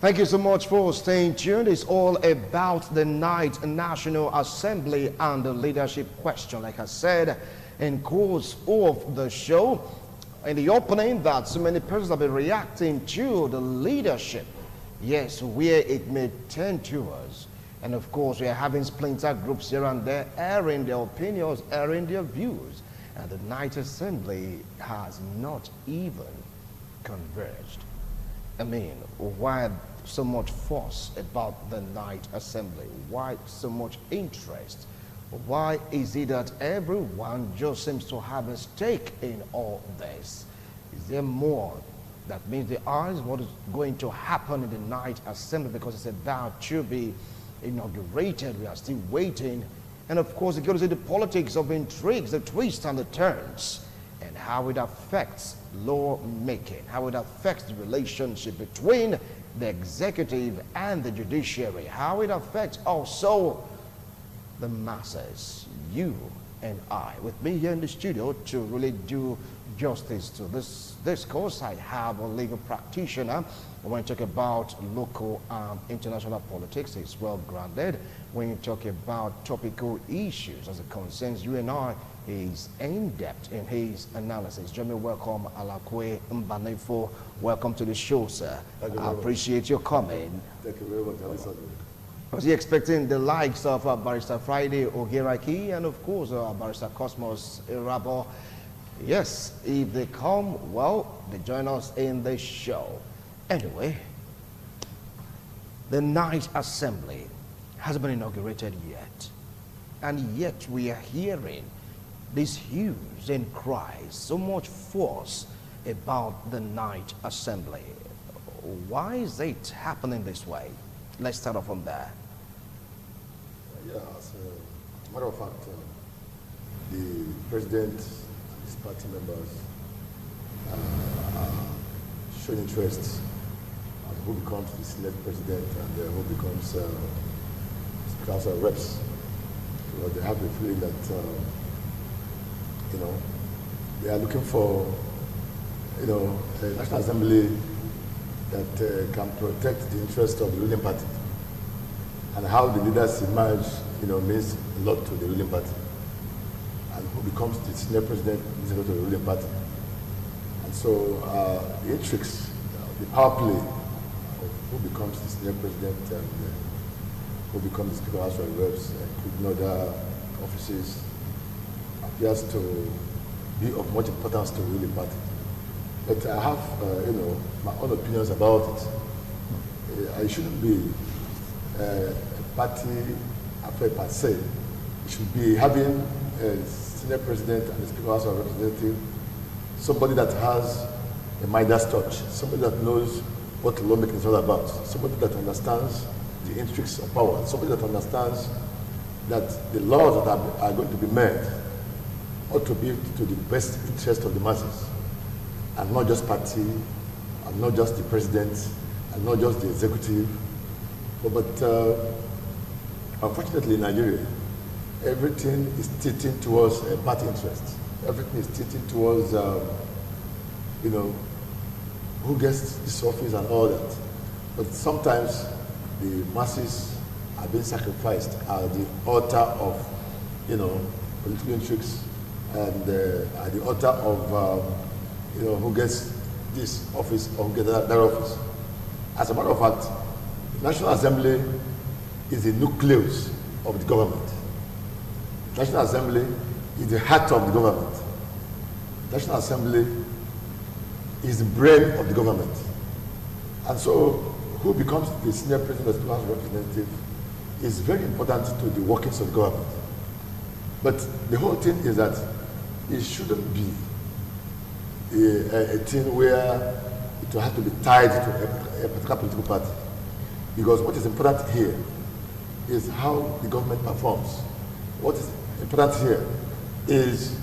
Thank you so much for staying tuned. It's all about the night National Assembly and the leadership question. Like I said, in course of the show, in the opening, that so many persons have been reacting to the leadership. Yes, where it may tend to us. And of course, we are having splinter groups here and there, airing their opinions, airing their views. And the night assembly has not even converged. I mean, why so much fuss about the night assembly? Why so much interest? Why is it that everyone just seems to have a stake in all this? Is there more that means the eyes what is going to happen in the night assembly, because it's about to be inaugurated? We are still waiting. And of course, it goes into the politics of intrigues, the twists and the turns, and how it affects lawmaking, how it affects the relationship between the executive and the judiciary, how it affects also the masses, you and I. With me here in the studio to really do justice to this discourse, I have a legal practitioner. When you talk about local and international politics, it's well grounded. When you talk about topical issues as it concerns you and I, he's in-depth in his analysis. Jeremy, welcome. Alakwe Mbanefo, welcome to the show, sir. I appreciate your coming. Thank you very much. Was he expecting the likes of Barrister Friday Ogeraki and of course Barrister Cosmos Irabo? Yes, if they come, well, they join us in the show. Anyway, the night assembly hasn't been inaugurated yet, and yet we are hearing these hues and cries, so much force about the night assembly. Why is it happening this way? Let's start off from there. Yeah, as a matter of fact, the president and his party members are showing interest on who becomes the Senate president and who becomes Speaker House of Reps. So they have the feeling that they are looking for a National Assembly that can protect the interest of the ruling party. And how the leaders emerge, means a lot to the ruling party. And who becomes the senior president means a lot to the ruling party. And so the intrigues, the power play of who becomes the senior president and who becomes the Speaker of the House of Reps, including other offices, appears to be of much importance to the ruling party. But I have, my own opinions about it. I shouldn't be a party affair per se. It should be having a senior president and a Speaker of the House of Representatives, somebody that has a Midas touch, somebody that knows what lawmaking is all about, somebody that understands the intrigues of power, somebody that understands that the laws that are going to be made ought to be to the best interest of the masses, and not just party, and not just the president, and not just the executive. But unfortunately in Nigeria, everything is tilting towards party interest. Everything is tilting towards, who gets this office and all that. But sometimes the masses are being sacrificed at the altar of, political intrigues, and at the altar of, who gets this office or who gets that office. As a matter of fact, the National Assembly is the nucleus of the government. The National Assembly is the heart of the government. The National Assembly is the brain of the government. And so, who becomes the senior president of the House of Representatives is very important to the workings of the government. But the whole thing is that it shouldn't be a thing where it will have to be tied to a particular political party. Because what is important here is how the government performs. What is important here is,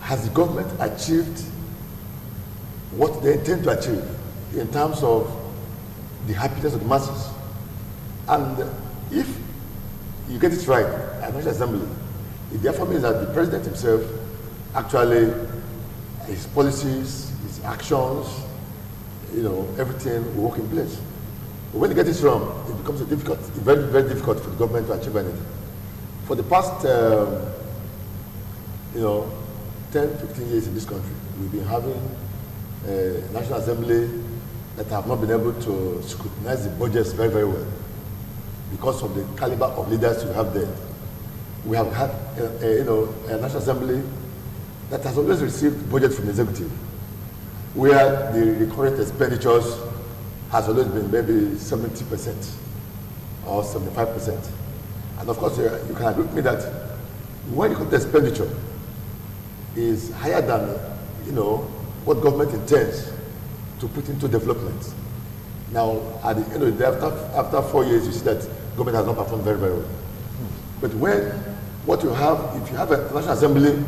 has the government achieved what they intend to achieve in terms of the happiness of the masses? And if you get it right at National Assembly, it therefore means that the president himself actually, his policies, his actions, everything will work in place. But when they get it wrong, it becomes very, very difficult for the government to achieve anything. For the past, 10, 15 years in this country, we've been having a National Assembly that have not been able to scrutinize the budgets very, very well because of the caliber of leaders we have there. We have had, a National Assembly that has always received budget from the executive, where the recurrent expenditures has always been maybe 70% or 75%. And of course, you can agree with me that when the expenditure is higher than, what government intends to put into development. Now, at the end of the day, after 4 years, you see that government has not performed very, very well. But what you have, if you have a National Assembly,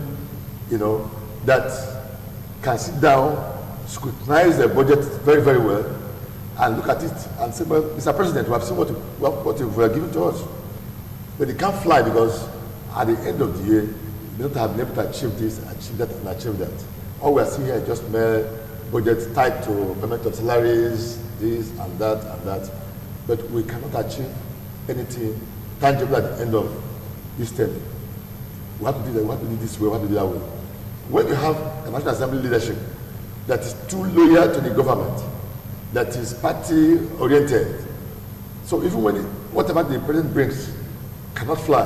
that can sit down, scrutinize the budget very, very well, and look at it and say, well, Mr. President, we have seen what you were given to us. But it can't fly because at the end of the year, we don't have been able to achieve this, achieve that, and achieve that. All we are seeing here is just mere budgets tied to payment of salaries, this and that. But we cannot achieve anything tangible at the end of this term. We have to do that, we have to do this way, we have to do that way. When you have a National Assembly leadership that is too loyal to the government, that is party-oriented, so even when whatever the president brings cannot fly,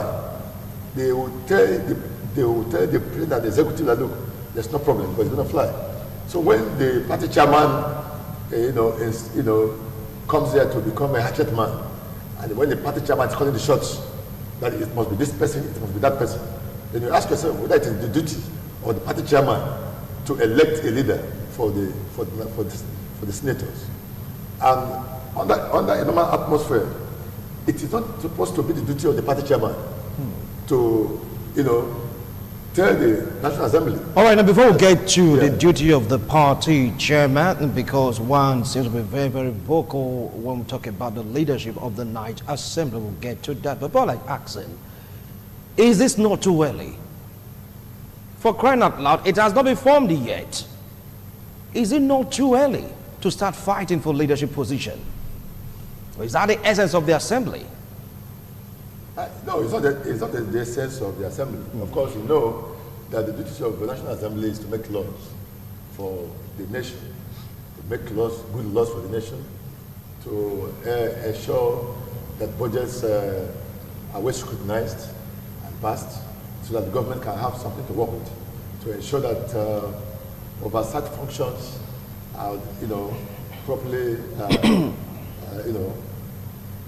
they will tell the president and the executive that, look, there's no problem because it's going to fly. So when the party chairman, comes there to become a hatchet man, and when the party chairman is calling the shots, that it must be this person, it must be that person, then you ask yourself whether it is the duty of the party chairman to elect a leader for the senators. And under a normal atmosphere, it is not supposed to be the duty of the party chairman to, tell the National Assembly. All right, now before we get to the duty of the party chairman, because one seems to be very, very vocal when we talk about the leadership of the Night Assembly, we'll get to that. But like asking, is this not too early? For crying out loud, it has not been formed yet. Is it not too early to start fighting for leadership position? Or is that the essence of the assembly? No, it's not the essence of the assembly. Of course, you know that the duty of the National Assembly is to make laws for the nation, to make laws, good laws for the nation, to ensure that budgets are well scrutinized and passed, so that the government can have something to work with, to ensure that oversight functions are, properly,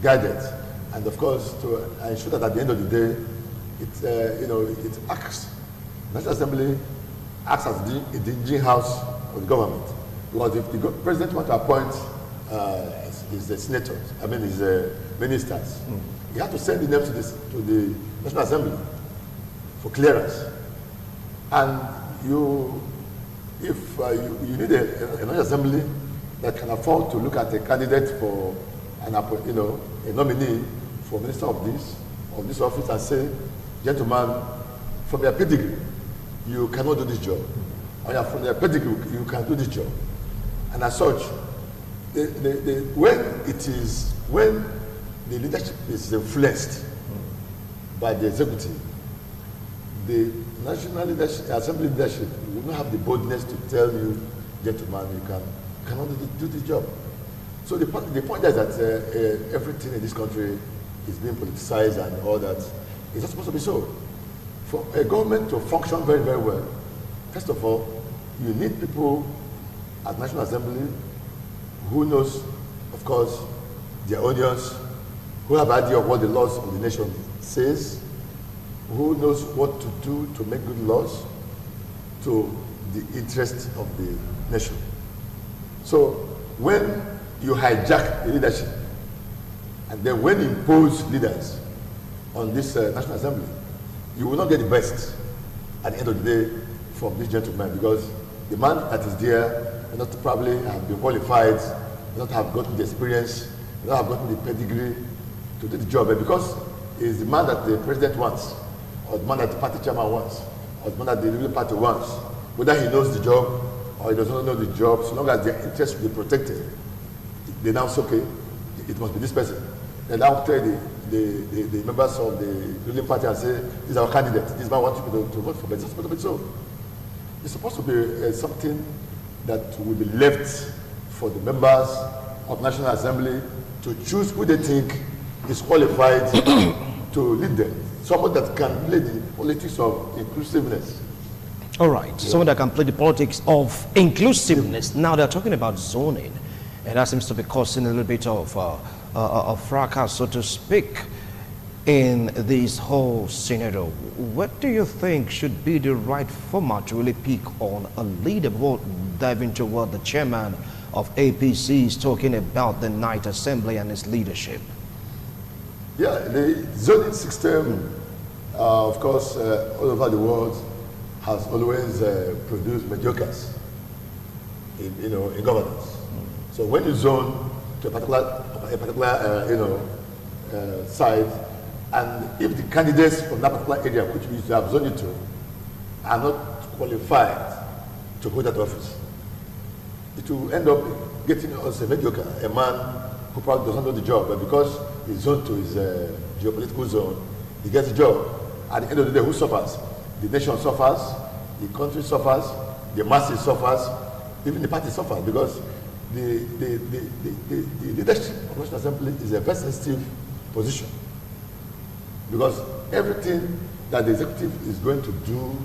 guided. And of course, to ensure that at the end of the day, it acts. The National Assembly acts as the engine house of the government. Because if the president wants to appoint his senators, his ministers, he has to send the names to the National Assembly for clearance. And if you need a National Assembly that can afford to look at a candidate for a nominee for minister of this office and say, gentlemen, from your pedigree, you cannot do this job. Or from your pedigree, you can do this job. And as such, when the leadership is influenced by the executive, the National Assembly leadership will not have the boldness to tell you, gentlemen, you cannot do this job. So the point is that everything in this country is being politicized and all that. It's not supposed to be so. For a government to function very, very well, first of all, you need people at National Assembly who knows, of course, their audience, who have an idea of what the laws of the nation says, who knows what to do to make good laws to the interest of the nation. So when you hijack the leadership, and then when you impose leaders on this National Assembly, you will not get the best at the end of the day from this gentleman, because the man that is there will not probably have been qualified, will not have gotten the experience, will not have gotten the pedigree to do the job. And because it's the man that the president wants, or the man that the party chairman wants, or the man that the ruling party wants, whether he knows the job or he does not know the job, so long as their interests will be protected, they now say, okay, it must be this person. Then now tell the members of the ruling party and say, this is our candidate, this man wants you to vote for, but it's not supposed to be so. It's supposed to be something that will be left for the members of National Assembly to choose who they think is qualified to lead them. Someone that can play the politics of inclusiveness. All right, yeah. Someone that can play the politics of inclusiveness. Now they're talking about zoning, and that seems to be causing a little bit of fracas, so to speak, in this whole scenario. What do you think should be the right format to really pick on a leader? We'll dive into what the chairman of APC is talking about the night assembly and its leadership. Yeah, the zoning system, of course, all over the world has always produced mediocres in governance. So when you zone to a particular side, and if the candidates from that particular area which you have zoned it to are not qualified to hold that office, it will end up getting us a mediocre, a man who probably doesn't know the job, but because he's zoned to his geopolitical zone, he gets the job. At the end of the day, who suffers? The nation suffers, the country suffers, the masses suffers, even the party suffers, because the leadership of National Assembly is a very sensitive position. Because everything that the executive is going to do,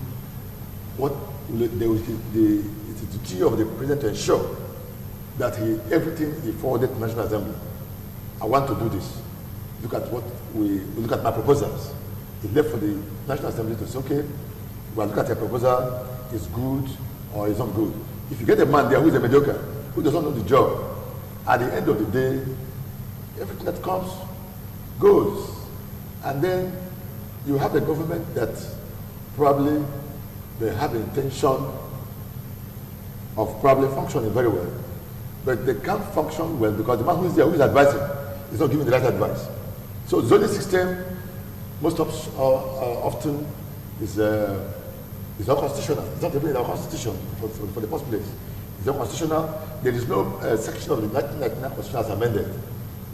what it is the duty of the president to ensure that everything he forwarded to National Assembly. I want to do this. Look at what we look at my proposals. It's left for the National Assembly to say, okay, well, look at your proposal, it's good or it's not good. If you get a man there who is a mediocre, who doesn't know the job, at the end of the day, everything that comes goes. And then you have a government that probably they have the intention of probably functioning very well, but they can't function well because the man who is there, who is advising, is not giving the right advice. So zoning system, most often is not constitutional. It's not even in our constitution for the first place. It's not constitutional. There is no section of the 1999 Constitution as amended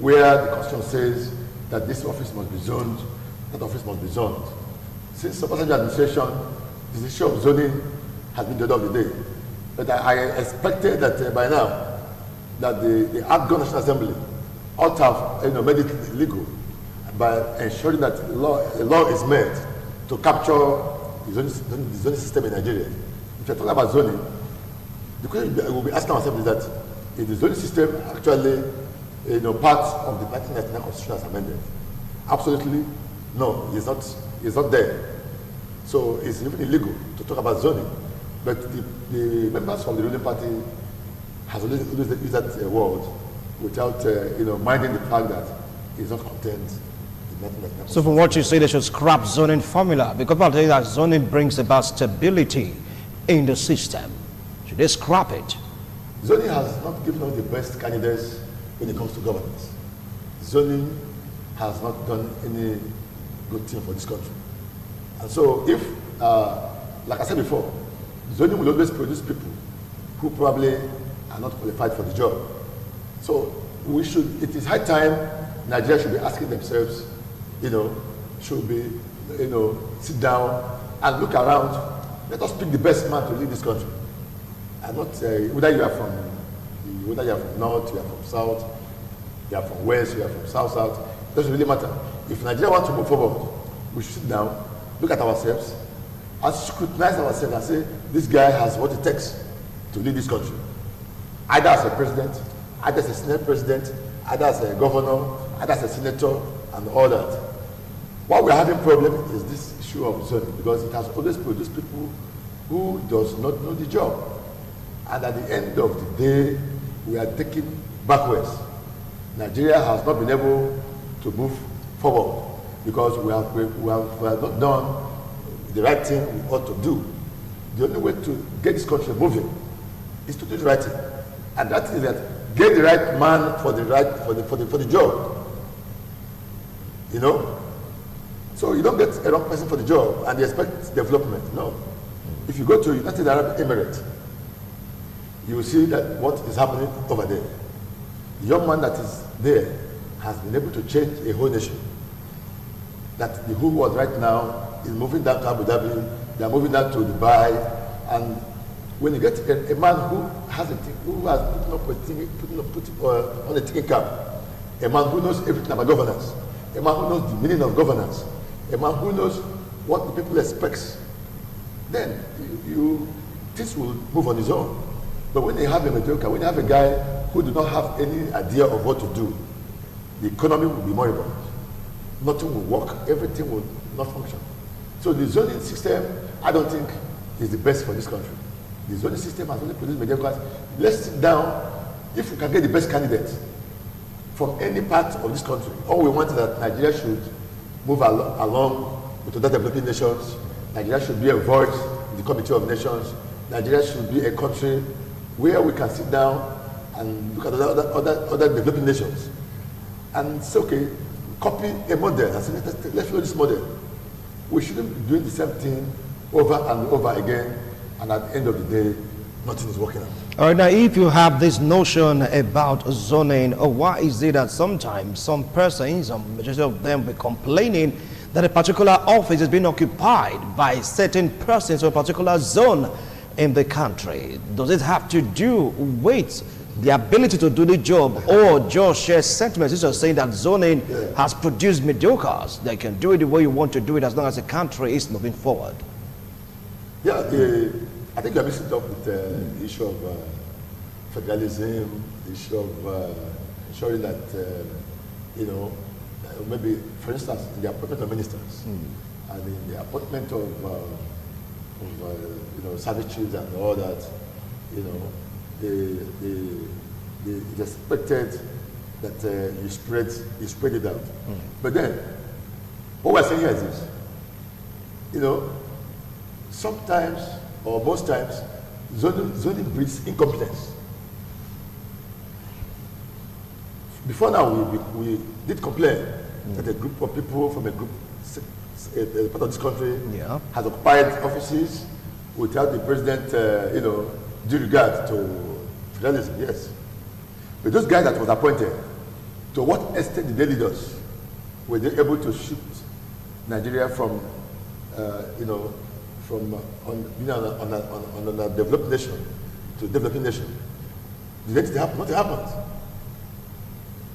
where the Constitution says that this office must be zoned, that office must be zoned. Since the Obasanjo administration, the issue of zoning has been the order of the day. But I expected that by now, that the outgoing National Assembly ought to have made it legal by ensuring that a law is made to capture the zoning system in Nigeria. If you're talking about zoning, the question we'll be asking ourselves is that is the zoning system actually part of the 1999 Constitution as amended? Absolutely no, it's not there. So it's even illegal to talk about zoning. But the members from the ruling party has always used that word without minding the fact that it's not contained. So from what you say, they should scrap zoning formula, because I'll tell you that zoning brings about stability in the system. Should they scrap it? Zoning has not given us the best candidates when it comes to governance. Zoning has not done any good thing for this country. And so if, like I said before, zoning will always produce people who probably are not qualified for the job. So it is high time Nigeria should be asking themselves, should be, sit down and look around. Let us pick the best man to lead this country. And not whether you are from north, you are from south, you are from west, you are from south. It doesn't really matter. If Nigeria wants to move forward, we should sit down, look at ourselves, and scrutinize ourselves and say, this guy has what it takes to lead this country. Either as a president, either as a senate president, either as a governor, either as a senator, and all that. What we're having problem is this issue of zoning, because it has always produced people who does not know the job. And at the end of the day, we are taking backwards. Nigeria has not been able to move forward because we have not done the right thing we ought to do. The only way to get this country moving is to do the right thing. And that is that get the right man for the job. So you don't get a wrong person for the job and you expect development. No. If you go to United Arab Emirates, you will see that what is happening over there. The young man that is there has been able to change a whole nation. That the whole world right now is moving down to Abu Dhabi, they are moving down to Dubai, and when you get a man who has put on a thinking cap, a man who knows everything about governance, a man who knows the meaning of governance, a man who knows what the people expect, then this will move on his own. But when you have a mediocre, when you have a guy who do not have any idea of what to do, the economy will be moribund. Nothing will work, everything will not function. So the zoning system, I don't think, is the best for this country. The zoning system has only produced mediocres. Let's sit down. If we can get the best candidates from any part of this country, all we want is that Nigeria should move along with other developing nations. Nigeria should be a voice in the Committee of Nations. Nigeria should be a country where we can sit down and look at other developing nations and say, okay, copy a model and say, let's follow this model. We shouldn't be doing the same thing over and over again, and at the end of the day, nothing is working out. All right, now if you have this notion about zoning, why is it that sometimes some persons, some majority of them, be complaining that a particular office is being occupied by certain persons or a particular zone in the country? Does it have to do with the ability to do the job, or just share sentiments? It's just saying that zoning has produced mediocres. They can do it the way you want to do it as long as the country is moving forward. Yeah, I think you're mixing it up with the issue of federalism, the issue of ensuring that, maybe, for instance, in the appointment of ministers and in the appointment of service chiefs and all that, it's expected that you spread it out. But then, what we're saying here is this, sometimes or most times, zoning breeds incompetence. Before now, we did complain that a group of people from a part of this country has occupied offices without the president, due regard to federalism. Yes. But those guys that was appointed, to what extent did they lead us? Were they able to shift Nigeria from, on a developed nation to a developing nation? Did anything happen? Nothing happened.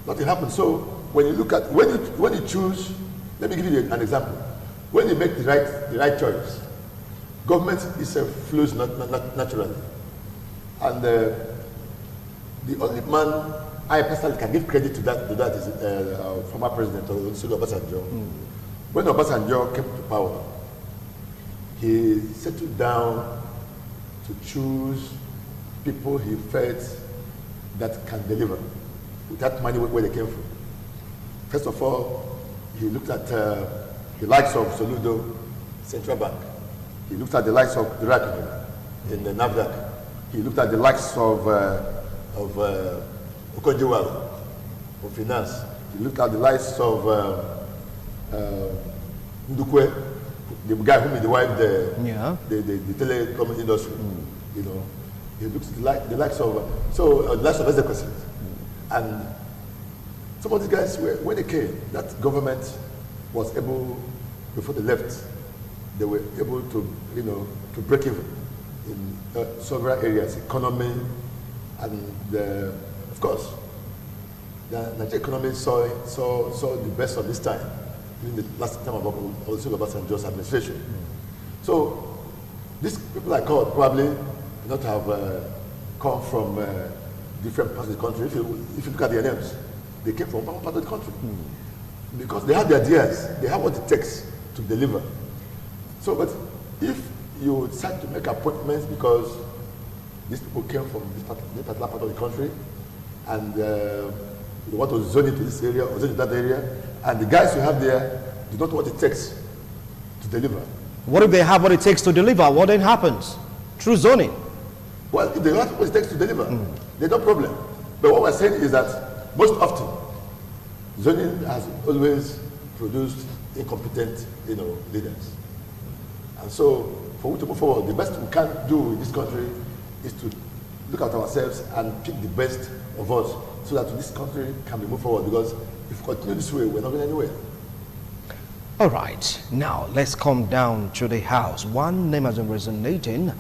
Nothing happened. So when you look at when you choose, let me give you an example. When you make the right choice, government itself flows naturally, and the only man I personally can give credit to that is our former president, Olusegun Obasanjo. When Obasanjo came to power, he settled down to choose people he felt that can deliver without money where they came from. First of all, he looked at the likes of Soludo, Central Bank. He looked at the likes of Iraq in the NAFDAC. He looked at the likes of Okonjo-Iweala of finance. He looked at the likes of Ndukwe, the guy who derived the telecom industry. He looked at the likes of Ezekwesili. And some of these guys, when they came, that government was able, before they left, they were able to, to break even in several areas, economy, and of course, the Nigerian economy saw the best of this time during the last time of Olusegun Obasanjo's administration. So these people I called probably do not have come from different parts of the country. If you look at their names, they came from one part of the country because they have the ideas, they have what it takes to deliver. So, but if you decide to make appointments because these people came from this particular part of the country and you want to zone into this area or zone into that area, and the guys you have there do not know what it takes to deliver. What if they have what it takes to deliver? What then happens? Through zoning. Well, if they don't have what it takes to deliver, there's no problem. But what we're saying is that most often, zoning has always produced incompetent, leaders. And so, for we to move forward, the best we can do in this country is to look at ourselves and pick the best of us so that this country can be moved forward. Because If we continue this way, we're not going anywhere. All right, now let's come down to the House. One name has been resonating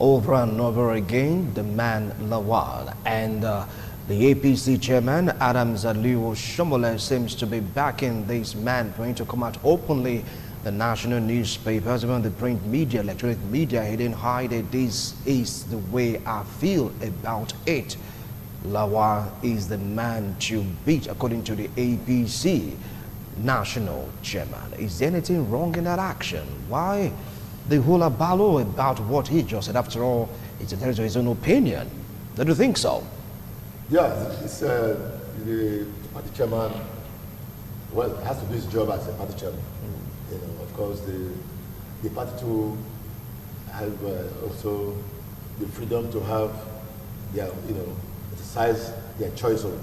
over and over again, the man Lawal, and the APC chairman Adams Aliyu Shomole seems to be backing this man for him to come out openly. The national newspapers, even the print media, electronic media, he didn't hide it. This is the way I feel about it. Lawal is the man to beat, according to the APC national chairman. Is there anything wrong in that action? Why the hullabaloo about what he just said? After all, it's entitled to his own opinion. Don't you think so? Yeah, it's the party chairman, well, has to do his job as a party chairman. You know, of course, the party to have also the freedom to have their, you know, exercise their choice of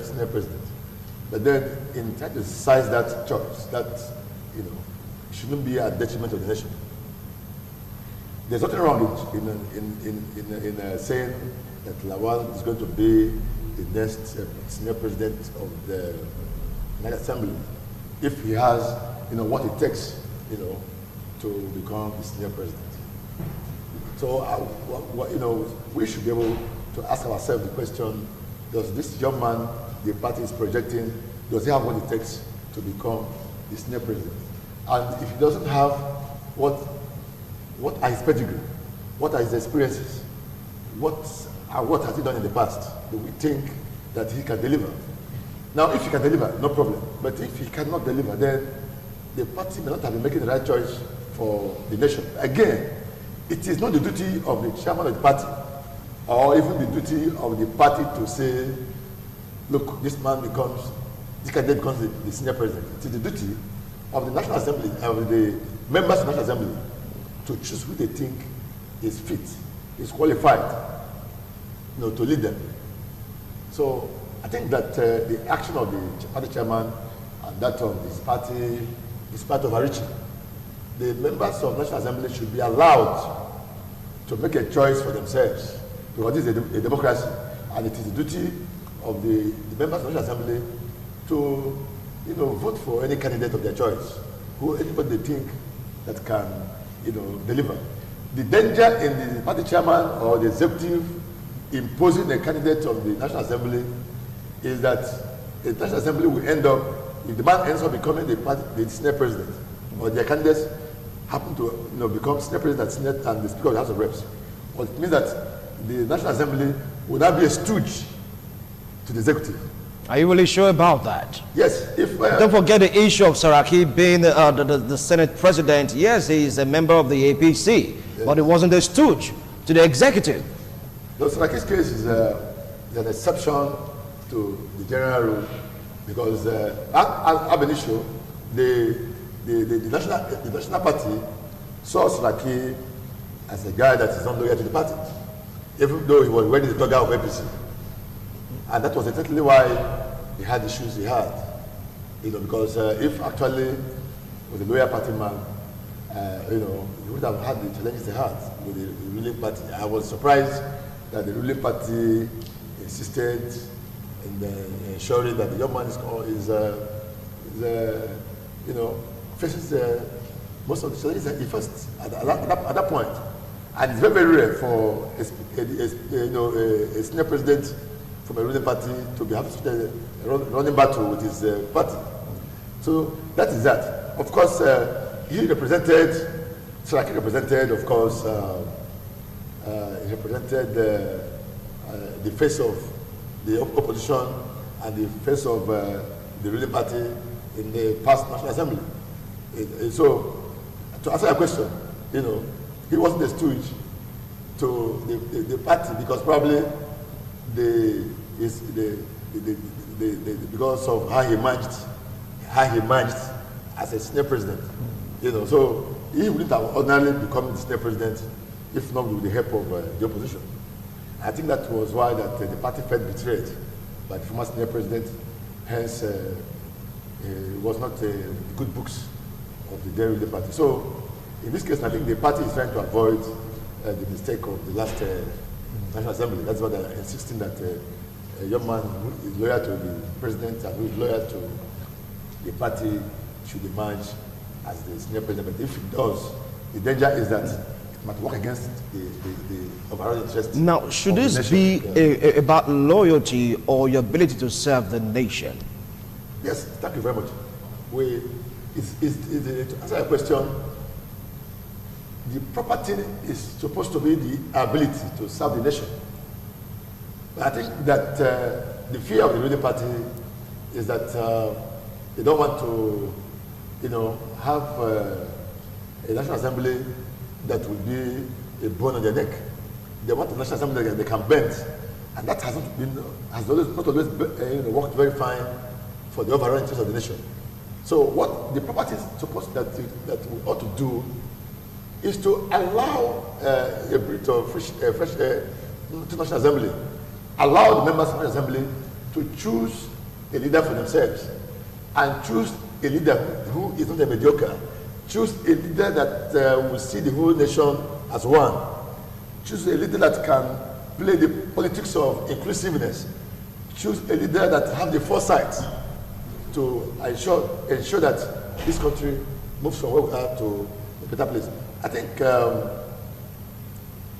senior president. But then, in trying to exercise that choice, that, you know, shouldn't be a detriment of the nation. There's nothing wrong in saying that Lawal is going to be the next senior president of the National Assembly if he has, you know, what it takes, you know, to become the senior president. So, you know, we should be able to ask ourselves the question: does this young man the party is projecting, does he have what it takes to become the senior president? And if he doesn't have what are his pedigree? What are his experiences? What has he done in the past? Do we think that he can deliver? Now, if he can deliver, no problem. But if he cannot deliver, then the party may not have been making the right choice for the nation. Again, it is not the duty of the chairman of the party, or even the duty of the party to say, look, this candidate becomes the senior president. It is the duty of the National Assembly, of the members of the National Assembly, to choose who they think is fit, is qualified, you know, to lead them. So I think that the action of the party chairman and that of his party is part of overreaching. The members of the National Assembly should be allowed to make a choice for themselves, because this is a democracy, and it is the duty of the members of the National Assembly to, you know, vote for any candidate of their choice, anybody they think that can, you know, deliver. The danger in the party chairman or the executive imposing a candidate of the National Assembly is that the National Assembly will end up, if the man ends up becoming the senior president, or their candidates happen to, you know, become senior president, Senate, and the Speaker of the House of Reps, well, it means that the National Assembly will now be a stooge to the executive. Are you really sure about that? Yes. Don't forget the issue of Saraki being the Senate president. Yes, he is a member of the APC, yes, but he wasn't a stooge to the executive. The Saraki's case is an exception to the general rule, because ab initio, the national party saw Saraki as a guy that is not loyal to the party, even though he was wearing the toga of APC. And that was exactly why he had the issues he had. You know, because if actually was a loyal party man, you know, he would have had the challenges he had with the ruling party. I was surprised that the ruling party insisted in ensuring that the young man is you know, faces most of the challenges that he faced at that point. And it's very, very rare for a senior president from a ruling party to be having a running battle with his party. So that is that. Of course, he represented, Saraki represented, of course, he represented the face of the opposition and the face of the ruling party in the past National Assembly. So, to answer your question, you know, he wasn't a stooge to the party, because probably because of how he emerged as a senior president, you know. So he wouldn't have ordinarily become the senior president if not with the help of the opposition. I think that was why that the party felt betrayed by the former senior president. Hence, it was not the good books of the ruling party. So in this case, I think the party is trying to avoid the mistake of the last National Assembly. That's why they're insisting that a young man who is loyal to the president and who is loyal to the party should emerge as the senior president. But if it does, the danger is that it might work against the overall interest. Now, should this be about loyalty or your ability to serve the nation? Yes, thank you very much. To answer your question, the proper thing is supposed to be the ability to serve the nation. But I think that the fear of the ruling party is that they don't want to, have a National Assembly that will be a bone on their neck. They want a National Assembly that they can bend, and that has not always worked very fine for the overall interest of the nation. So what the property is supposed that we ought to do is to allow a bit of fresh air to National Assembly, allow the members of the Assembly to choose a leader for themselves, and choose a leader who is not a mediocre, choose a leader that will see the whole nation as one, choose a leader that can play the politics of inclusiveness, choose a leader that have the foresight to ensure that this country moves from where we are to a better place. I think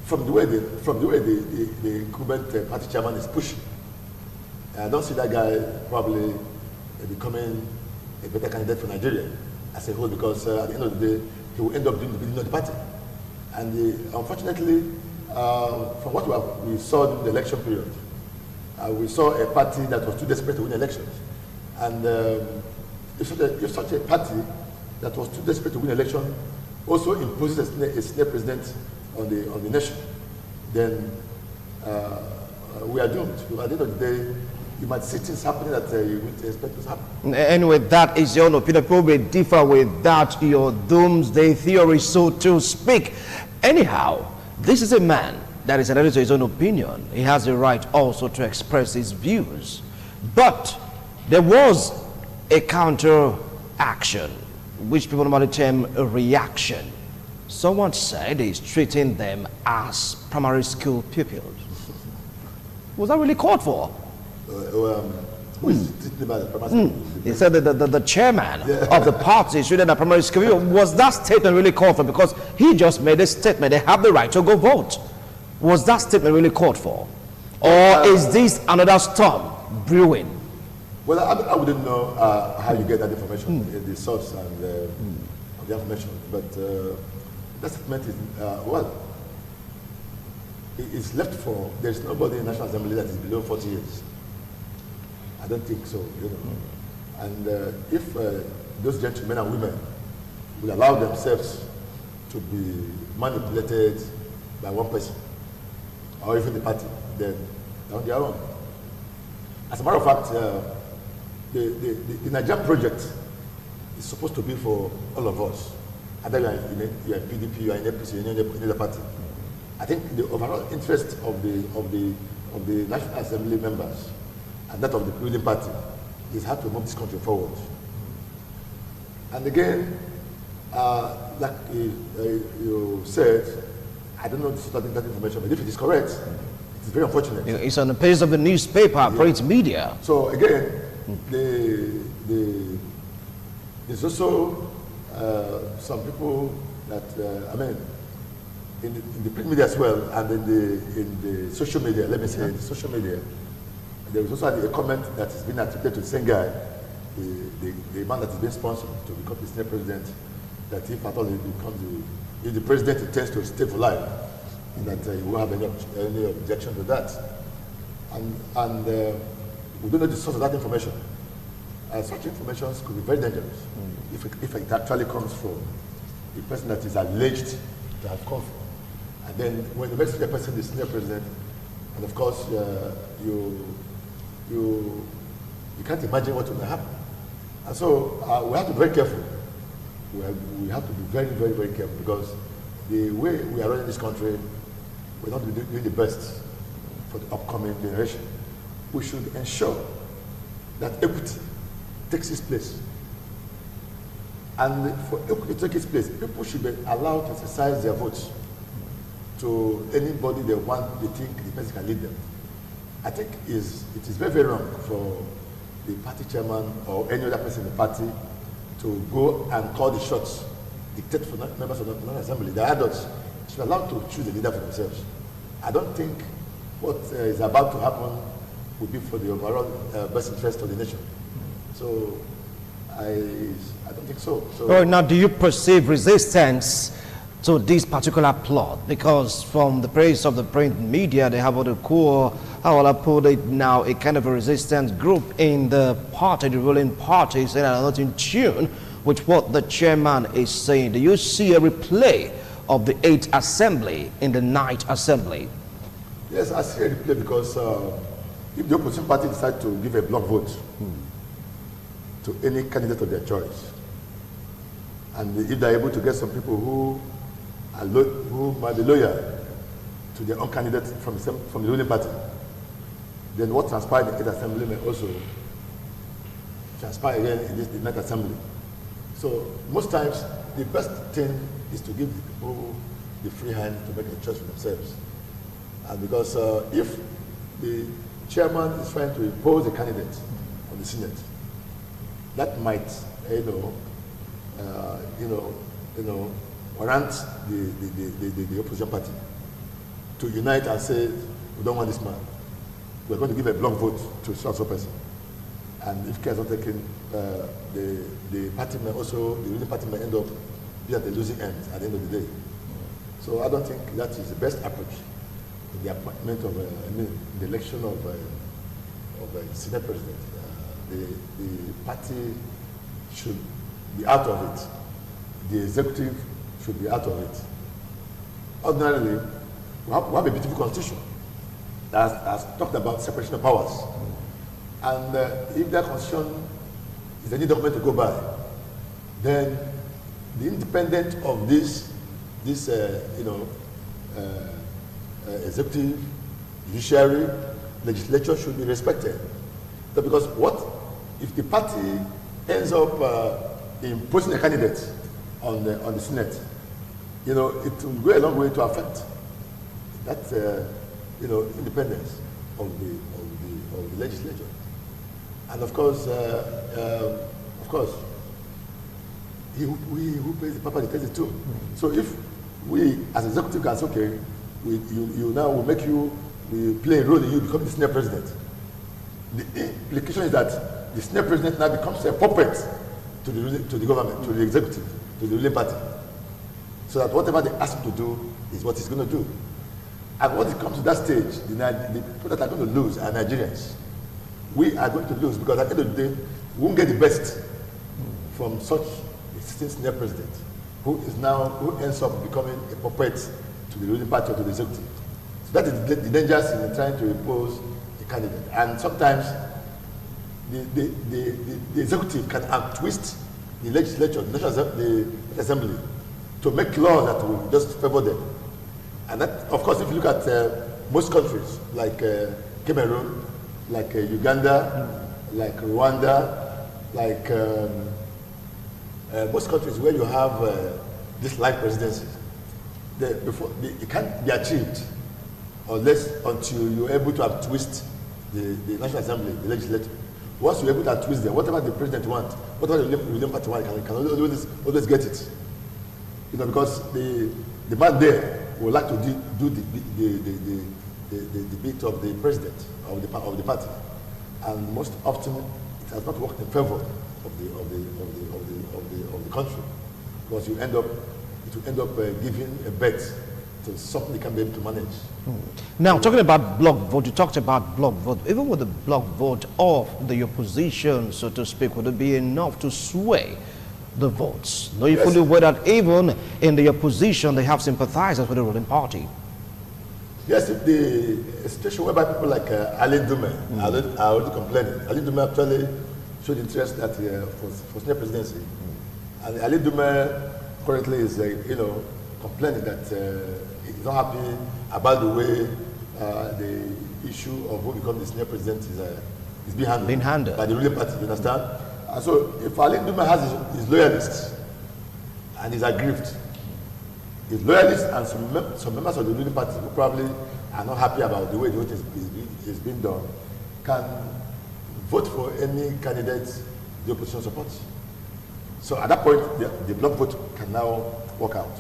from the way the incumbent party chairman is pushing, I don't see that guy probably becoming a better candidate for Nigeria as a whole, because at the end of the day, he will end up doing the bidding of the party. And unfortunately, from what we saw during the election period, we saw a party that was too desperate to win elections. And if such a party that was too desperate to win election also imposes a senior president on the nation, then we are doomed. At the end of the day, you might see things happening that you wouldn't expect to happen. Anyway, that is your own opinion. Probably differ with that, your doomsday theory, so to speak. Anyhow, this is a man that is entitled to his own opinion. He has the right also to express his views. But there was a counter action, which people normally term a reaction. Someone said he's treating them as primary school pupils. Was that really called for? Who is treating them as primary school pupils? He said that the chairman of the party is treating them as primary school pupils. Was that statement really called for? Because he just made a statement, they have the right to go vote. Was that statement really called for? Or is this another storm brewing? Well, I wouldn't know how you get that information, the source and of the information. But that statement is, it's left for, there's nobody in the National Assembly that is below 40 years. I don't think so, And if those gentlemen and women will allow themselves to be manipulated by one person, or even the party, then they're on their own. As a matter of fact, the Nigerian project is supposed to be for all of us. Either you are in PDP, you are in APC, you are in any other party. I think the overall interest of the National Assembly members and that of the ruling party is how to move this country forward. And again, like you said, I don't know that information, but if it is correct, it's very unfortunate. It's on the page of the newspaper, print media. So again, there's also some people that in the print media as well, and in the social media. Let me say, in the social media, there was also a comment that has been attributed to the same guy, the man that is being sponsored to become the senior president. That if at all he becomes if the president intends to stay for life, that he won't have any objection to that. And we don't know the source of that information. Such information could be very dangerous if it actually comes from the person that is alleged to have come from. And then when the next person is senior president, and of course you can't imagine what will happen. And so we have to be very careful. We have to be very, very, very careful, because the way we are running this country, we're not doing the best for the upcoming generation. We should ensure that equity takes its place. And for equity to take its place, people should be allowed to exercise their votes to anybody they think the person can lead them. I think it is very, very wrong for the party chairman or any other person in the party to go and call the shots, dictate for members of the National Assembly. The adults should be allowed to choose a leader for themselves. I don't think what is about to happen would be for the overall best interest of the nation. So I don't think so. Now, do you perceive resistance to this particular plot? Because from the praise of the print media, they have what they call, how will I put it now, a kind of a resistance group in the party, the ruling party, saying are not in tune with what the chairman is saying. Do you see a replay of the 8th assembly in the 9th assembly? Yes, I see a replay because if the opposition party decide to give a block vote to any candidate of their choice, and if they're able to get some people who might be loyal to their own candidate from the ruling party, then what transpired in the 8th assembly may also transpire again in the 9th assembly. So most times the best thing is to give the people the free hand to make a choice for themselves. And because if the chairman is trying to impose a candidate on the Senate, that might, warrant the opposition party to unite and say, we don't want this man. We're going to give a block vote to so person. And if care is not taken, the party may also, the ruling party may end up being at the losing end at the end of the day. So I don't think that is the best approach in the appointment of, the election of a Senate president. The party should be out of it. The executive should be out of it. Ordinarily, we have a beautiful constitution that has talked about separation of powers. And if that constitution is any document to go by, then the independence of this executive, judiciary, legislature should be respected. So because what if the party ends up imposing a candidate on the Senate? It will go a long way to affect that independence of the legislature. And of course, he who pays the papa pays it too. So if we as executive can say, okay, we make you, we play a role in you become the Senate president, the implication is that the Senate president now becomes a puppet to the government, to the executive, to the ruling party. So that whatever they ask him to do is what he's going to do. And when it comes to that stage, the people that are going to lose are Nigerians. We are going to lose because at the end of the day, we won't get the best from such a Senate president who ends up becoming a puppet to the ruling party or to the executive. So that is the dangers in trying to impose a candidate. And sometimes the executive can twist the legislature, the assembly, to make laws that will just favor them. And that, of course, if you look at most countries like Cameroon, like Uganda, like Rwanda, like most countries where you have this life presidency, it can't be achieved until you're able to twist the National Assembly, the legislature. Once you're able to twist them, whatever the president wants, whatever the ruling party wants, can always get it. Because the man there would like to do the bit of the president of the party, and most often it has not worked in favor of the country, because it will end up giving a bet to something they can be able to manage. Now, talking about block vote, you talked about block vote. Even with the block vote of the opposition, so to speak, would it be enough to sway the votes? No, you fully aware that even in the opposition, they have sympathizers with the ruling party. Yes, if the situation whereby people like Ali Dume are already complaining. Ali Dume actually showed interest that for Senate presidency, and Ali Dume currently is complaining that he's not happy about the way the issue of who becomes the Senate president is being handled by the ruling party. You understand? And so if Ali Dume has his loyalists and he's aggrieved, his loyalists and some members of the ruling party who probably are not happy about the way the vote is being done can vote for any candidate the opposition supports. So at that point, the block vote can now work out.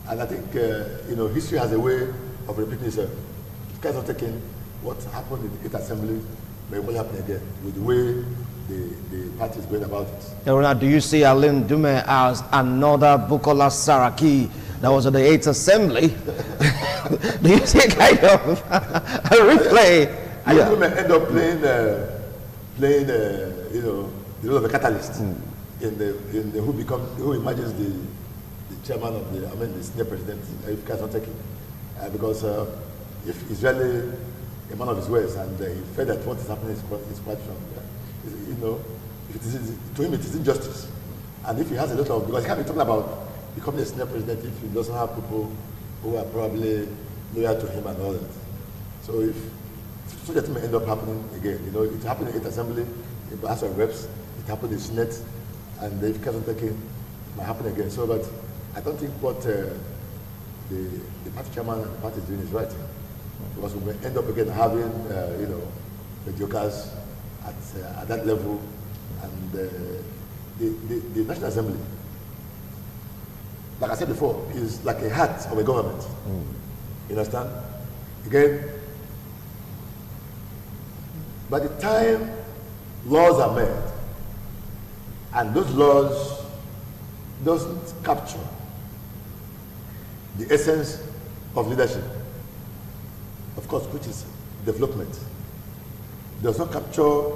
And I think, history has a way of repeating itself. If you guys are taking what happened in the 8th Assembly, may well happen again with the way the party is going about it. Do you see Alim Dume as another Bukola Saraki that was at the 8th Assembly? Do you see kind of a replay? I think we may end up playing the role of a catalyst in the who emerges the chairman of the senior president, if you guys not taking, because if he's really a man of his words and he felt that what is happening is quite strong. If it is, to him it is injustice, and if he has a lot of, because he can't be talking about becoming a senior president if he doesn't have people who are probably loyal to him and all that. So if so, that may end up happening again. It happened in 8th Assembly, in the House of Reps, it happened in Senate, and if Kazan taking, it might happen again. So, but I don't think what the party chairman and the party is doing is right, because we may end up again having the jokers at that level, and the National Assembly, like I said before, is like a hat of a government. You understand? Again, by the time laws are made, and those laws doesn't capture the essence of leadership, of course, which is development, does not capture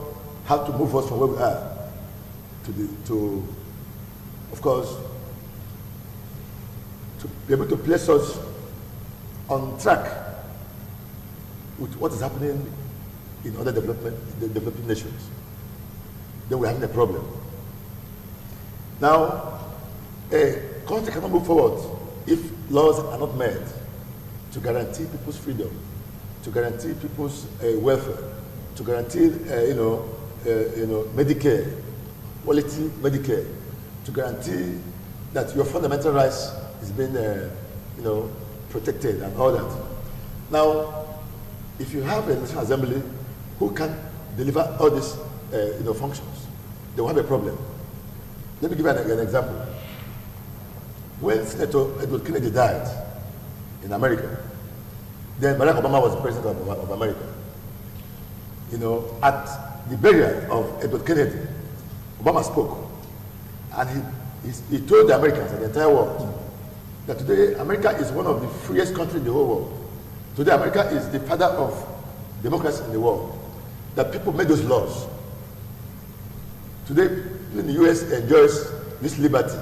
how to move us from where we are to of course, to be able to place us on track with what is happening in other developing nations, then we're having a problem. Now, a country cannot move forward if laws are not made to guarantee people's freedom, to guarantee people's welfare, to guarantee, Medicare, quality Medicare, to guarantee that your fundamental rights is being, protected and all that. Now, if you have a National Assembly who can deliver all these, functions, they will have a problem. Let me give you an example. When Senator Edward Kennedy died in America, then Barack Obama was the president of America. At the burial of Edward Kennedy, Obama spoke, and he told the Americans and the entire world that today America is one of the freest countries in the whole world. Today America is the father of democracy in the world. That people made those laws. Today, people in the U.S. enjoys this liberty.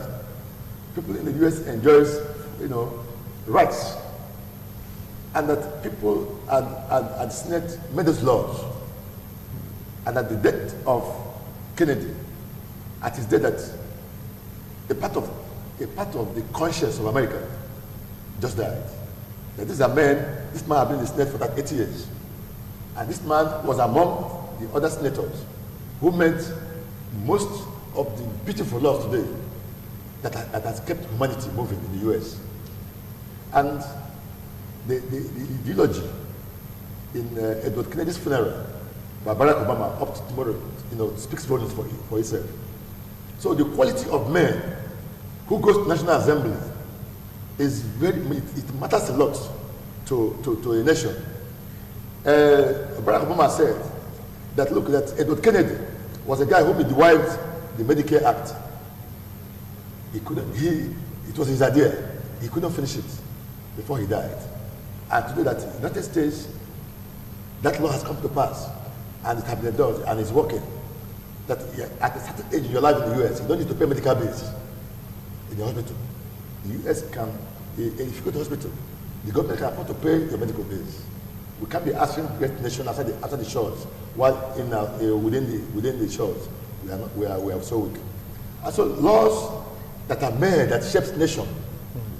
People in the U.S. enjoys, rights. And that people at the Senate made those laws. And at the death of Kennedy, at his death, that a part of the conscience of America just died. That this man had been in the Senate for like 80 years. And this man was among the other senators who made most of the beautiful laws today that has kept humanity moving in the US. And the ideology in Edward Kennedy's funeral by Barack Obama up to tomorrow, speaks volumes for itself. So the quality of men who goes to National Assembly is it matters a lot to a nation. Barack Obama said that, look, that Edward Kennedy was a guy who midwifed the Medicare Act. It was his idea. He couldn't finish it before he died. And today that in the United States, that law has come to pass, and it has been done, and it's working. That at a certain age in your life in the US, you don't need to pay medical bills in the hospital. The US can, if you go to the hospital, the government can afford to pay your medical bills. We can't be asking great nation after the shores, while within the shores we are so weak. And so laws that are made that shapes nation,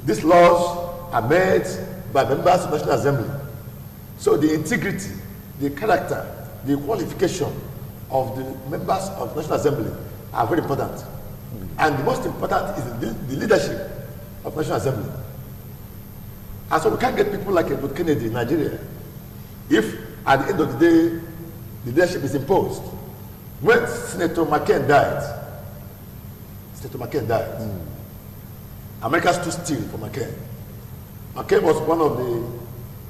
these laws are made by members of the National Assembly. So the integrity, the character, the qualification of the members of the National Assembly are very important. And the most important is the leadership of the National Assembly. And so we can't get people like Edward Kennedy in Nigeria if at the end of the day, the leadership is imposed. When Senator McCain died, America stood still for McCain. McCain was one of the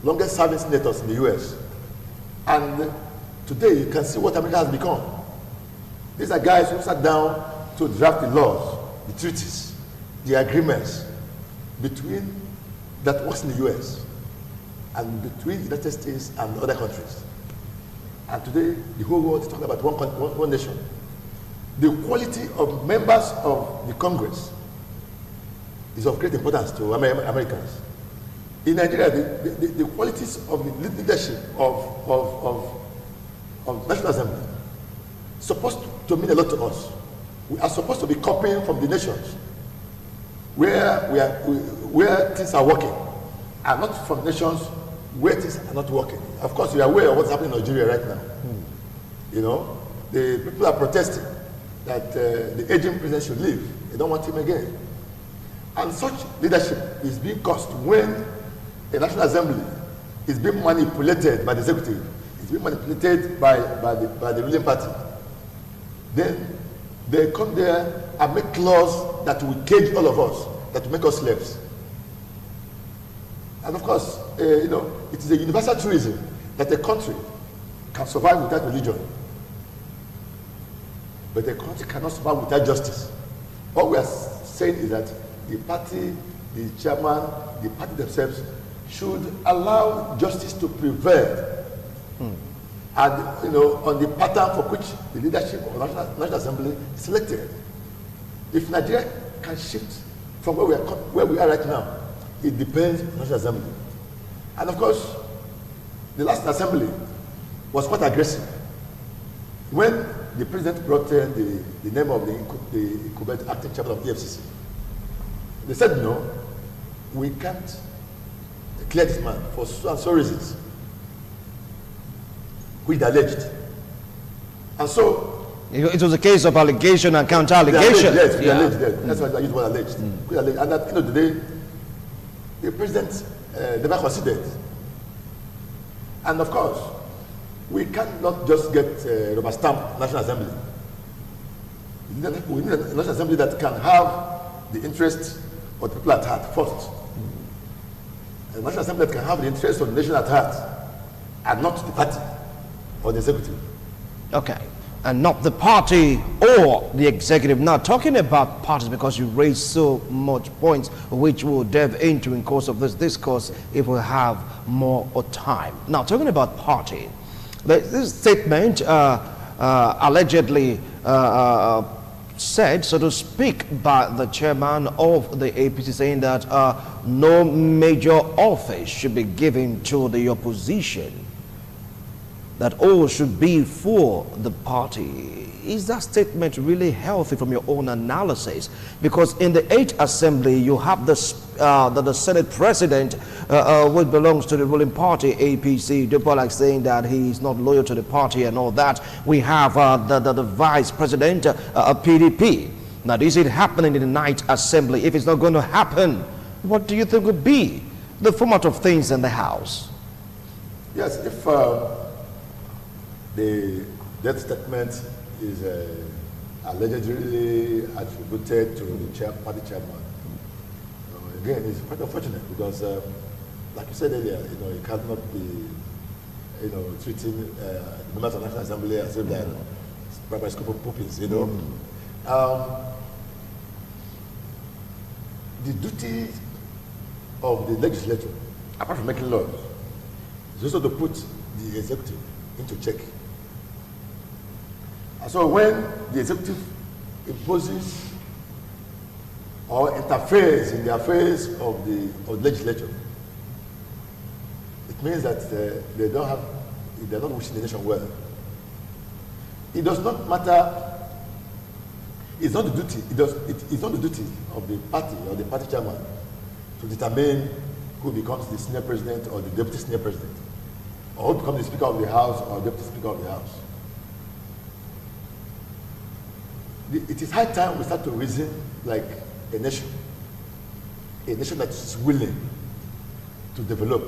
longest serving senators in the US. And today you can see what America has become. These are guys who sat down to draft the laws, the treaties, the agreements between that works in the US and between the United States and other countries. And today the whole world is talking about one nation. The quality of members of the Congress is of great importance to Americans. In Nigeria, the qualities of the leadership of National Assembly is supposed to mean a lot to us. We are supposed to be copying from the nations where things are working, and not from nations where things are not working. Of course, you are aware of what's happening in Nigeria right now. You know, the people are protesting that the aging president should leave. They don't want him again. And such leadership is being caused when the National Assembly is being manipulated by the executive, it's being manipulated by the ruling party. Then they come there and make laws that will cage all of us, that will make us slaves. And of course, you know, it is a universal truism that a country can survive without religion, but a country cannot survive without justice. What we are saying is that the party, the chairman, the party themselves should allow justice to prevail, and you know, on the pattern for which the leadership of the National Assembly is selected. If Nigeria can shift from where we are right now, it depends on the National Assembly. And of course, the last assembly was quite aggressive. When the president brought in the name of the incumbent acting chairman of the EFCC, they said, no, we can't clear this man for so and so reasons, which they alleged. And so it was a case of allegation and counter-allegation. Yes, we alleged. That's why I used the word alleged. And at the end of the day, the president never considered. And of course, we cannot just get rubber stamp National Assembly. We need a National Assembly that can have the interest of the people at heart first. A National Assembly that can have the interest of the nation at heart, and not the party or the executive. Okay, and not the party or the executive. Now, talking about parties, because you raised so much points which we'll delve into in course of this discourse if we have more time. Now, talking about party, this statement allegedly said, so to speak, by the chairman of the APC, saying that no major office should be given to the opposition, that all should be for the party. Is that statement really healthy from your own analysis? Because in the 8th Assembly, you have the Senate President, which belongs to the ruling party, APC. People like saying that he is not loyal to the party and all that. We have the Vice President, PDP. Now, is it happening in the 9th Assembly? If it's not going to happen, what do you think would be the format of things in the House? Yes, if the death statement is allegedly attributed to the party chairman, again, it's quite unfortunate because, like you said earlier, you know, you cannot be, you know, treating members of the National Assembly as if they're primary scope of pupils, you know. The duty of the legislature, apart from making laws, is also to put the executive into check. And so when the executive imposes or interferes in the affairs of the legislature, it means that they're not wishing the nation well. It does not matter. It's not the duty. It's not the duty of the party or the party chairman to determine who becomes the senior president or the deputy senior president, or who becomes the Speaker of the House or deputy Speaker of the House. It is high time we start to reason like a nation that is willing to develop.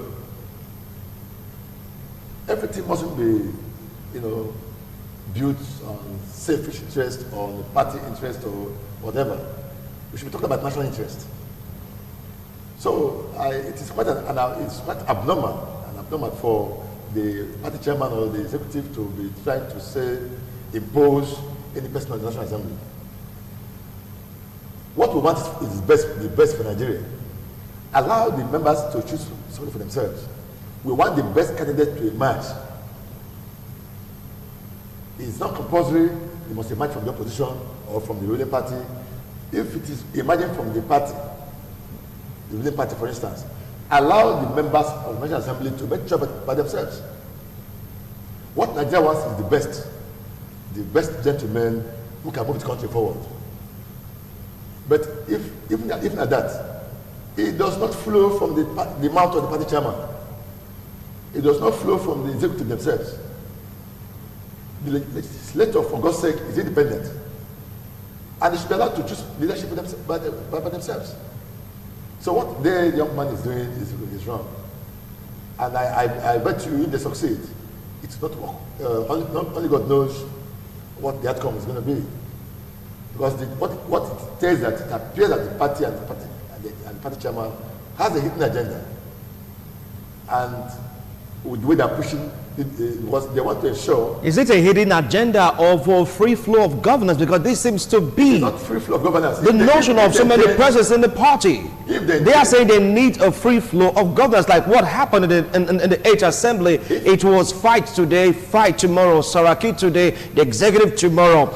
Everything mustn't be, built on selfish interest or on party interest or whatever. We should be talking about national interest. So it is quite it's quite abnormal for the party chairman or the executive to be trying to say, impose any person on the National Assembly. What we want is the best for Nigeria. Allow the members to choose somebody for themselves. We want the best candidate to emerge. It's not compulsory, you must emerge from the opposition or from the ruling party. If it is emerging from the party, the ruling party for instance, allow the members of the National Assembly to make choice by themselves. What Nigeria wants is the best gentlemen who can move the country forward. But even at that, it does not flow from the mouth of the party chairman. It does not flow from the executive themselves. The legislature, for God's sake, is independent. And they should be allowed to choose leadership by themselves. So what the young man is doing is wrong. And I bet you if they succeed, it's not work. Only God knows what the outcome is going to be. Because what it tells that it appears that the party and the party chairman has a hidden agenda. And with the way they're pushing they want to ensure. Is it a hidden agenda of free flow of governance? Because this seems to be not free flow of governance. The notion of so many presidents in the party. They are saying they need a free flow of governance, like what happened in the 8th Assembly. It was fight today, fight tomorrow, Saraki today, the executive tomorrow.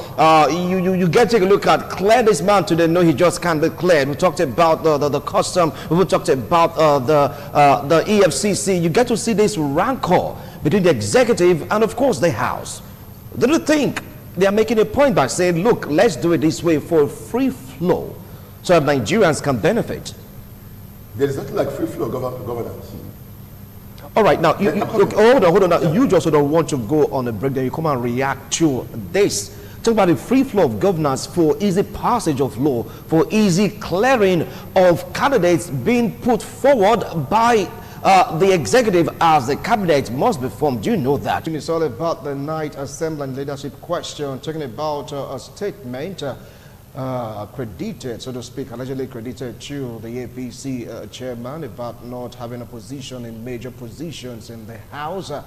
You get to take a look at clear this man today. No, he just can't be cleared. We talked about the custom. We talked about the EFCC. You get to see this rancor between the executive and of course the House. Do you think they are making a point by saying, look, let's do it this way for a free flow so that Nigerians can benefit? There is nothing like free flow governance. All right, now, hold on. Now, you just don't want to go on a breakdown. You come and react to this. Talk about the free flow of governance for easy passage of law, for easy clearing of candidates being put forward by the executive as the cabinet must be formed. Do you know that? It's all about the night assembly and leadership question, talking about a statement credited, so to speak, allegedly credited to the APC chairman about not having a position in major positions in the House, and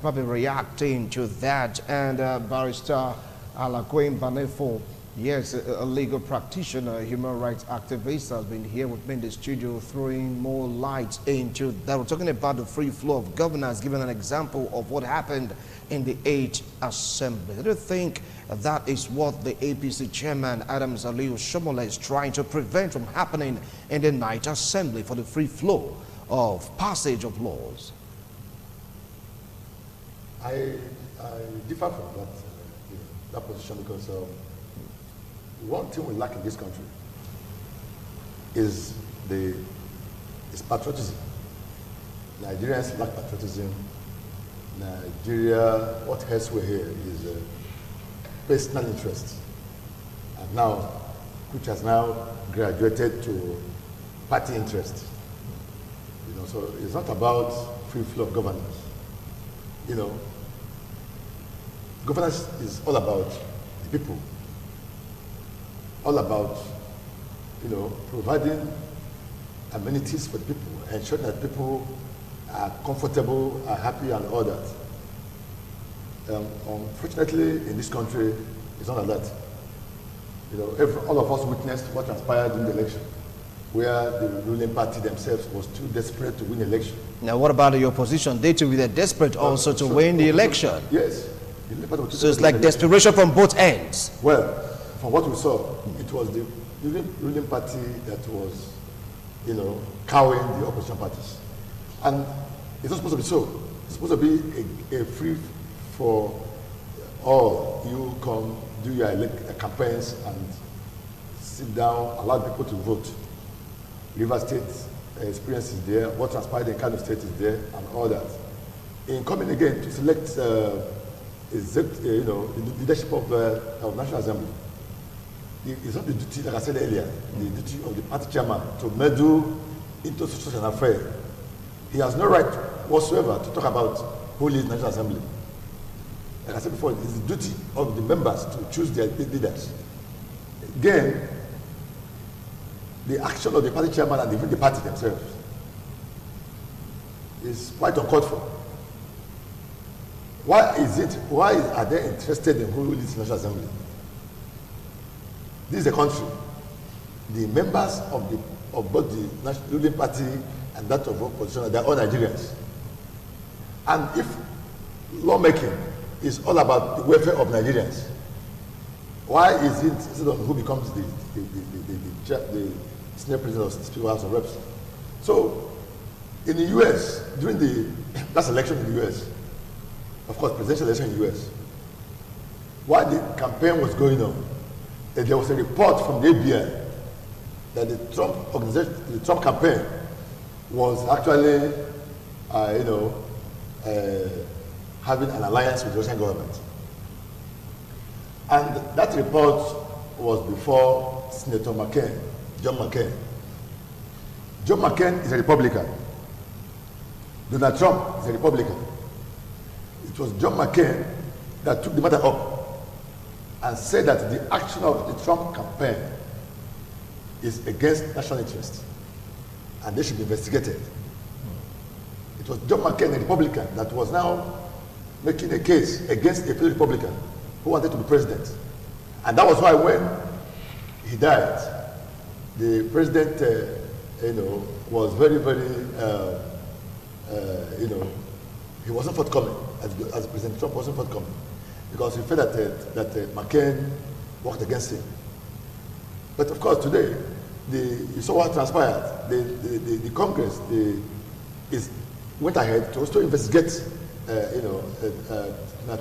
probably reacting to that. And Barrister Alaquin Banefo, yes, a legal practitioner, a human rights activist, has been here with me in the studio throwing more light into that. We're talking about the free flow of governance, giving an example of what happened in the 8th Assembly. Do you think that is what the APC chairman, Adams Aliyu Shomola, is trying to prevent from happening in the 9th Assembly for the free flow of passage of laws? I differ from that position because one thing we lack in this country is patriotism. Nigerians lack patriotism. Nigeria, what else we're here is personal interest, and now, which has now graduated to party interest. So it's not about free flow of governance. Governance is all about the people. All about, providing amenities for the people, ensuring that people are comfortable, are happy, and all that. Unfortunately, in this country, it's not like that. All of us witnessed what transpired in the election, where the ruling party themselves was too desperate to win the election. Now, what about the opposition? They too were desperate also to win the election. Yes. So it's like desperation from both ends. Well, from what we saw, it was the ruling party that was, cowing the opposition parties. And it's not supposed to be so. It's supposed to be a free for all. You come, do your campaigns and sit down, allow people to vote. River State experience is there, what transpired in Kano State is there, and all that. In coming again to select the leadership of National Assembly, it's not the duty, like I said earlier, the duty of the party chairman to meddle into such an affair. he has no right whatsoever to talk about who leads the National Assembly. Like I said before, it's the duty of the members to choose their leaders. Again, the action of the party chairman and even the party themselves is quite uncalled for. Why are they interested in who leads the National Assembly? This is a country. The members of both the ruling party and that of opposition, they're all Nigerians. And if lawmaking is all about the welfare of Nigerians, why is it instead of who becomes the senior president of the Speaker House of Reps? So, in the U.S., during the last election in the U.S., of course, presidential election in the U.S., while the campaign was going on, there was a report from the ABI that the Trump organization, the Trump campaign, was actually, having an alliance with the Russian government. And that report was before Senator McCain, John McCain. John McCain is a Republican. Donald Trump is a Republican. It was John McCain that took the matter up and said that the action of the Trump campaign is against national interest and they should be investigated. It was John McCain, a Republican, that was now making a case against a fellow Republican who wanted to be president. And that was why when he died, the president, was very, very, he wasn't forthcoming, as President Trump wasn't forthcoming, because he felt that McCain worked against him. But of course, today, you saw what transpired. The Congress went ahead to also investigate,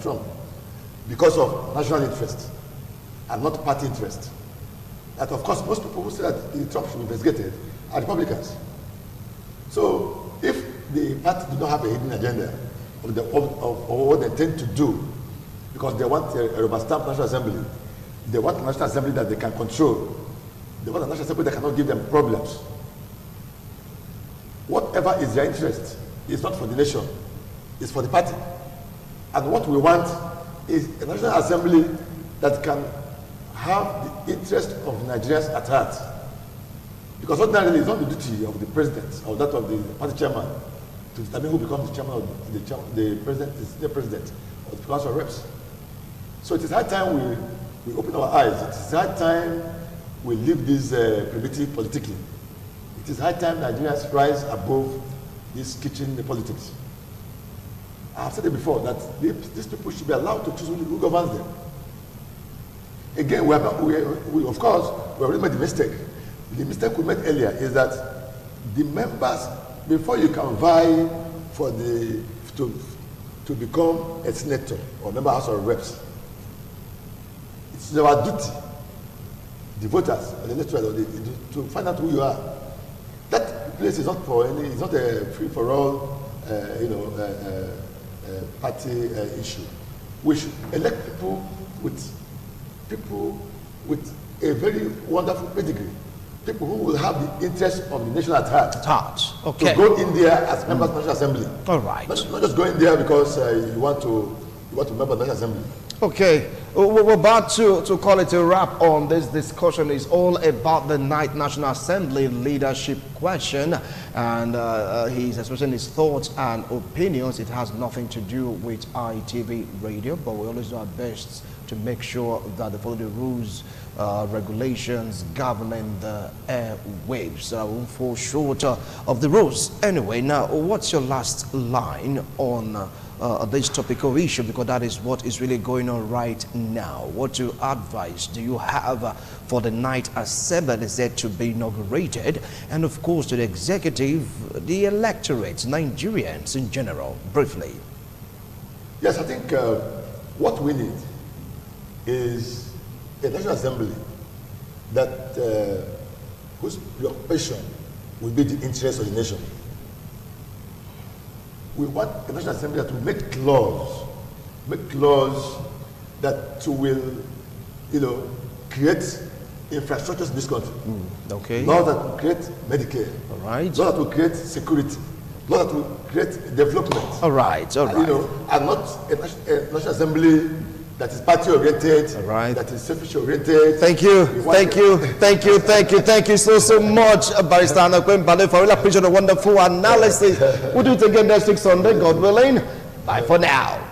Trump because of national interest and not party interest. And of course, most people who say that Trump should be investigated are Republicans. So, if the party do not have a hidden agenda of what they intend to do, because they want a rubber-stamped National Assembly, they want a National Assembly that they can control, they want a National Assembly that cannot give them problems. Whatever is their interest is not for the nation, it's for the party. And what we want is a National Assembly that can have the interest of Nigerians at heart. Because ordinarily it's not the duty of the president or that of the party chairman to determine who becomes the chairman of the president, the senior president of the House of Reps. So it is high time we open our eyes. It is high time we leave this primitive politicking. It is high time Nigerians rise above this kitchen politics. I have said it before that these people should be allowed to choose who governs them. Again, we of course, we already made the mistake. The mistake we made earlier is that the members, before you can vie for to become a senator or member of House of Reps, it's our duty, the voters, or the electorate, to find out who you are. That place is not for any, it's not a free-for-all, party issue. We should elect people with a very wonderful pedigree. People who will have the interest of the nation at heart. Okay. To go in there as members of the National Assembly. All right. Not just go in there because you want to member of the National Assembly. Okay, we're about to call it a wrap on this discussion. It's all about the National Assembly leadership question, and he's expressing his thoughts and opinions. It has nothing to do with ITV radio, but we always do our best to make sure that they follow the rules, regulations governing the airwaves. So I won't fall short of the rules. Anyway, now, what's your last line on this topical issue, because that is what is really going on right now? What advice do you have for the night assembly set to be inaugurated, and of course to the executive, the electorate, Nigerians in general, briefly? Yes, I think what we need is a National Assembly that whose preoccupation will be the interest of the nation. We want a National Assembly that will make laws that will, create infrastructures in this country. Okay. Laws that will create Medicare. All right. Laws that will create security. laws that will create development. All right, all right. You know, and not a National Assembly that is party oriented, all right, that is selfish oriented. Thank you so much, Barrister Anakwem Bale, for really appreciate a wonderful analysis. We'll do it again next week Sunday, God willing. Bye for now.